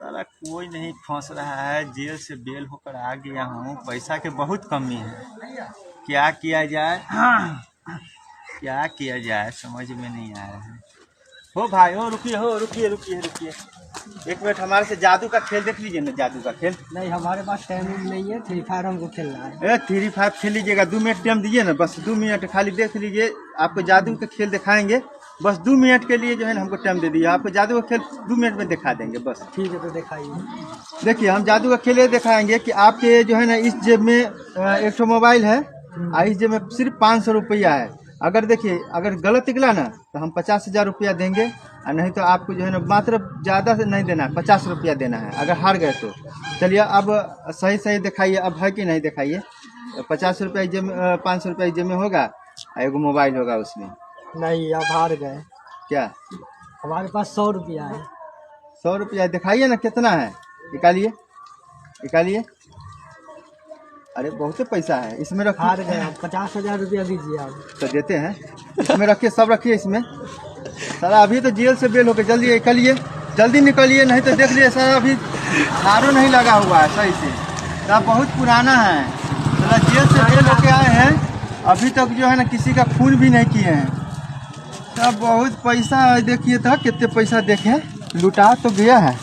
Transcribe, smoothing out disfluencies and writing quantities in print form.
साला कोई नहीं फंस रहा है, जेल से बेल होकर आ गया हूँ। पैसा की बहुत कमी है, क्या किया जाए क्या किया जाए समझ में नहीं आ रहा है। हो भाई हो, रुकिए हो, रुकिए रुकिए रुकिए एक मिनट, हमारे से जादू का खेल देख लीजिए ना। जादू का खेल नहीं, हमारे पास टाइम नहीं है। फ्री फायर हमको खेलना है। 3-5 खेल लीजिएगा। 2 मिनट टाइम दीजिए ना, बस 2 मिनट खाली देख लीजिए। आपको जादू का खेल दिखाएंगे, बस 2 मिनट के लिए जो है ना हमको टाइम दे दीजिए। आपको जादू का खेल 2 मिनट में दिखा देंगे बस। ठीक है, तो दिखाइए। देखिए हम जादू का खेल ये दिखाएंगे कि आपके जो है ना इस जेब में एक मोबाइल है और इस जेब में सिर्फ 500 रुपया है। अगर देखिए अगर गलत निकला ना तो हम 50,000 रुपया देंगे, और नहीं तो आपको जो है ना मात्र ज़्यादा से नहीं देना है, 50 रुपया देना है अगर हार गए तो। चलिए अब सही सही दिखाइए, अब है कि नहीं दिखाइए। 50 रुपया जेब में 500 रुपया जेब में होगा, एक मोबाइल होगा उसमें। नहीं, आप हार गए। क्या? हमारे पास 100 रुपया है। 100 रुपया दिखाइए ना कितना है, निकालिए निकालिए। अरे बहुत पैसा है इसमें, रखिए। हार गए आप। 50,000 रुपया दीजिए आप। तो देते हैं, इसमें रखिए, सब रखिए इसमें। सारा अभी तो जेल से बेल होके जल्दी निकलिए, जल्दी निकलिए, नहीं तो देख लिए सारा अभी हारो नहीं लगा हुआ है सही से। सारा बहुत पुराना है, सारा जेल से बेल होके आए हैं, अभी तक जो है ना किसी का खून भी नहीं किए हैं। सब बहुत पैसा है, देखिए तो कितने पैसा देखे, लुटा तो गया है।